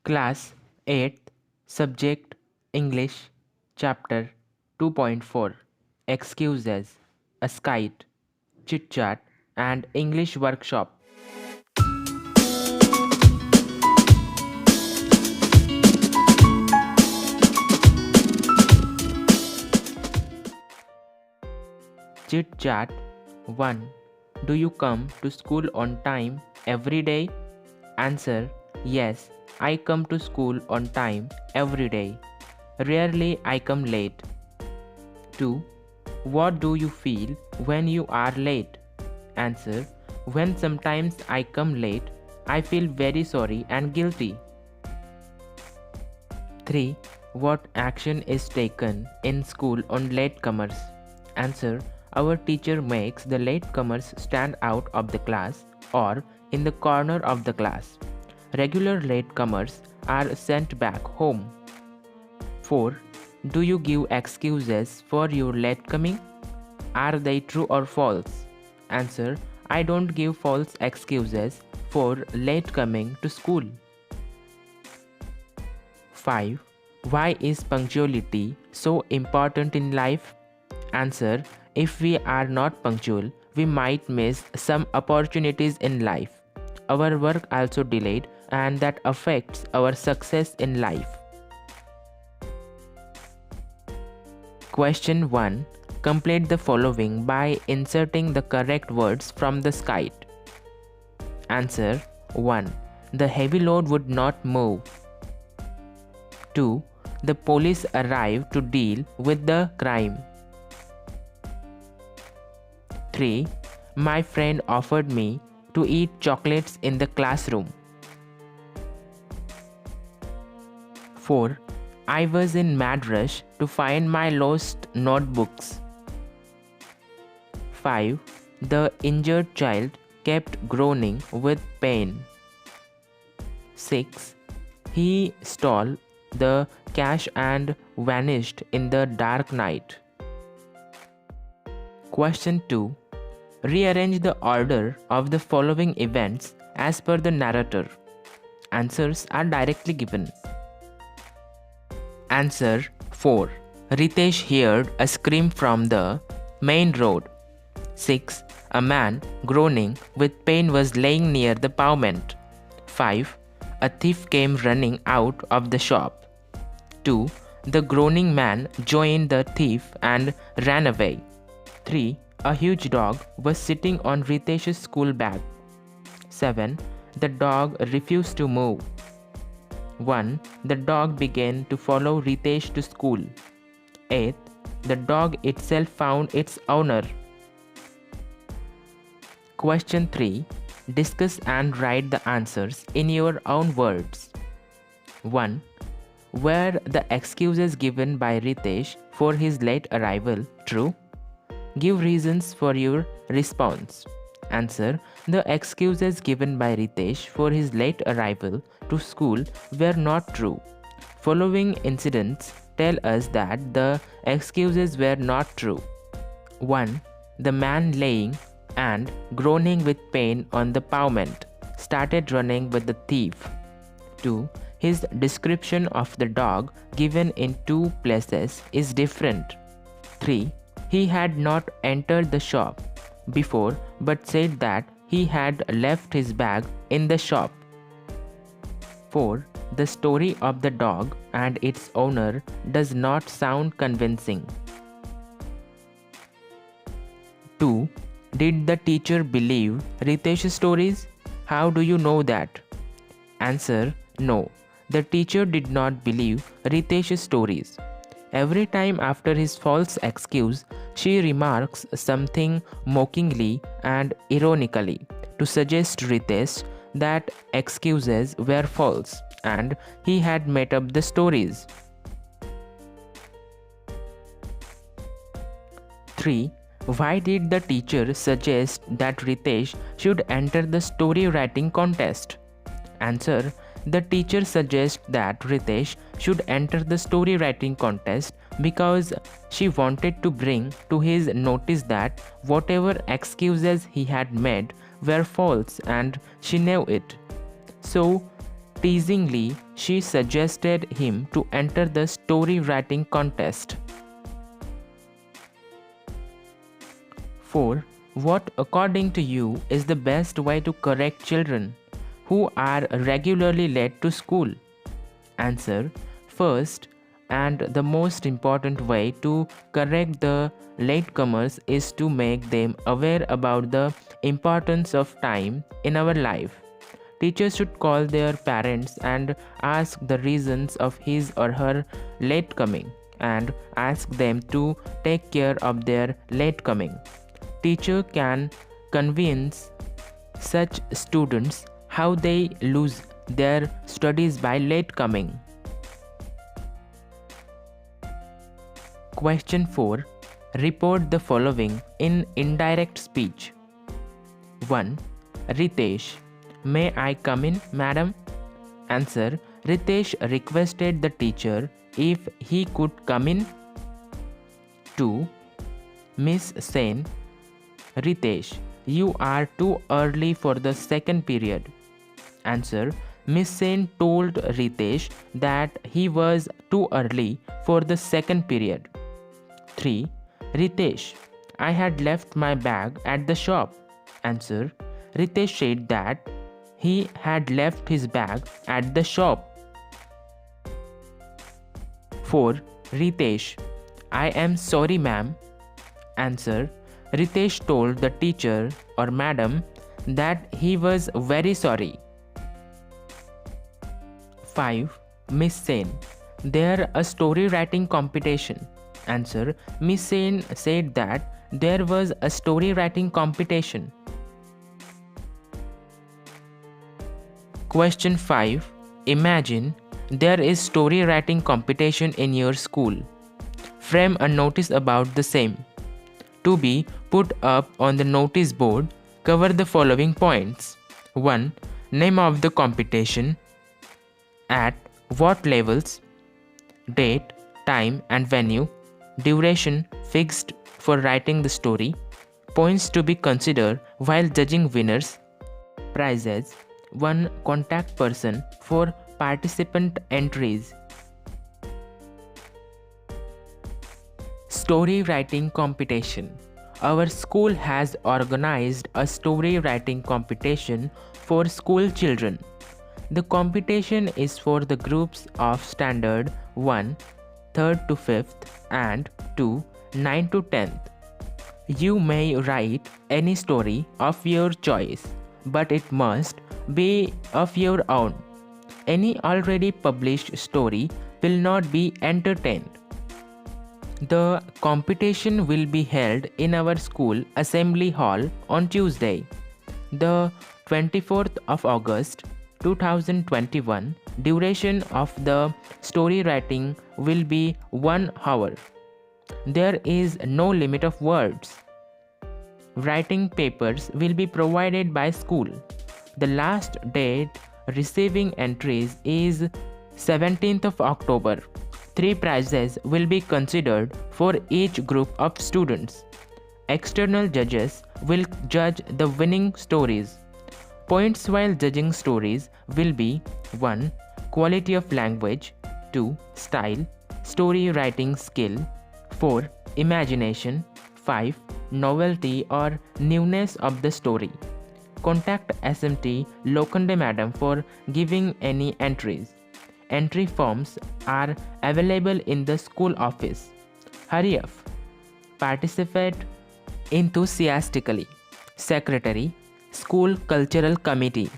Class 8th, Subject English, Chapter 2.4 Excuses, a skit, chit chat, and English workshop. Chit chat 1. Do you come to school on time every day? Answer: Yes, I come to school on time every day. Rarely I come late. 2. What do you feel when you are late? Answer: When sometimes I come late, I feel very sorry and guilty. 3. What action is taken in school on latecomers? Answer: Our teacher makes the latecomers stand out of the class or in the corner of the class. Regular latecomers are sent back home. 4. Do you give excuses for your late coming? Are they true or false? Answer: I don't give false excuses for late coming to school. 5. Why is punctuality so important in life? Answer: If we are not punctual, we might miss some opportunities in life. Our work also delayed, and that affects our success in life. Question 1. Complete the following by inserting the correct words from the skit. Answer: 1. The heavy load would not move. 2. The police arrived to deal with the crime. 3. My friend offered me to eat chocolates in the classroom. 4. I was in mad rush to find my lost notebooks. 5. The injured child kept groaning with pain. 6. He stole the cash and vanished in the dark night. Question 2. Rearrange the order of the following events as per the narrator. Answers are directly given. Answer 4. Ritesh heard a scream from the main road. 6. A man groaning with pain was laying near the pavement. 5. A thief came running out of the shop. 2. The groaning man joined the thief and ran away. 3. A huge dog was sitting on Ritesh's school bag. 7. The dog refused to move. 1. The dog began to follow Ritesh to school. 8. The dog itself found its owner. Question 3. Discuss and write the answers in your own words. 1. Were the excuses given by Ritesh for his late arrival true? Give reasons for your response. Answer: The excuses given by Ritesh for his late arrival to school were not true. Following incidents tell us that the excuses were not true. 1. The man laying and groaning with pain on the pavement started running with the thief. 2. His description of the dog given in two places is different. 3. He had not entered the shop before but said that he had left his bag in the shop. 4. The story of the dog and its owner does not sound convincing. 2. Did the teacher believe Ritesh's stories? How do you know that? Answer: No. The teacher did not believe Ritesh's stories. Every time after his false excuse, she remarks something mockingly and ironically to suggest Ritesh that excuses were false and he had made up the stories. 3. Why did the teacher suggest that Ritesh should enter the story writing contest? Answer: The teacher suggests that Ritesh should enter the story writing contest because she wanted to bring to his notice that whatever excuses he had made were false and she knew it. So, teasingly, she suggested him to enter the story writing contest. 4. What according to you is the best way to correct children who are regularly late to school? Answer. First, and the most important way to correct the latecomers is to make them aware about the importance of time in our life. Teachers should call their parents and ask the reasons of his or her late coming and ask them to take care of their late coming. Teacher can convince such students how they lose their studies by late coming. Question 4. Report the following in indirect speech. 1. Ritesh. May I come in, madam? Answer. Ritesh requested the teacher if he could come in. 2. Miss Sen. Ritesh, you are too early for the second period. Answer. Miss Sen told Ritesh that he was too early for the second period. 3. Ritesh, I had left my bag at the shop. Answer. Ritesh said that he had left his bag at the shop. 4. Ritesh, I am sorry, ma'am. Answer. Ritesh told the teacher or madam that he was very sorry. 5. Miss Sen, there a story writing competition. Answer. Miss Sen said that there was a story writing competition. Question 5. Imagine there is story writing competition in your school. Frame a notice about the same. To be put up on the notice board, cover the following points. 1. Name of the competition. At what levels. Date, time and venue. Duration fixed for writing the story. Points to be considered while judging winners. Prizes. 1 contact person for participant entries. Story writing competition. Our school has organized a story writing competition for school children. The competition is for the groups of Standard 1, 3rd to 5th and 2, 9 to 10th. You may write any story of your choice, but it must be of your own. Any already published story will not be entertained. The competition will be held in our school assembly hall on Tuesday, the 24th of August 2021. Duration of the story writing will be 1 hour. There is no limit of words. Writing papers will be provided by school. The last date receiving entries is 17th of October. 3 prizes will be considered for each group of students. External judges will judge the winning stories. Points while judging stories will be 1. Quality of language. 2. Style. Story writing skill. 4. Imagination. 5. Novelty or newness of the story. Contact SMT Lokande Madam for giving any entries. Entry forms are available in the school office. Hurry up. Participate enthusiastically. Secretary, School Cultural Committee.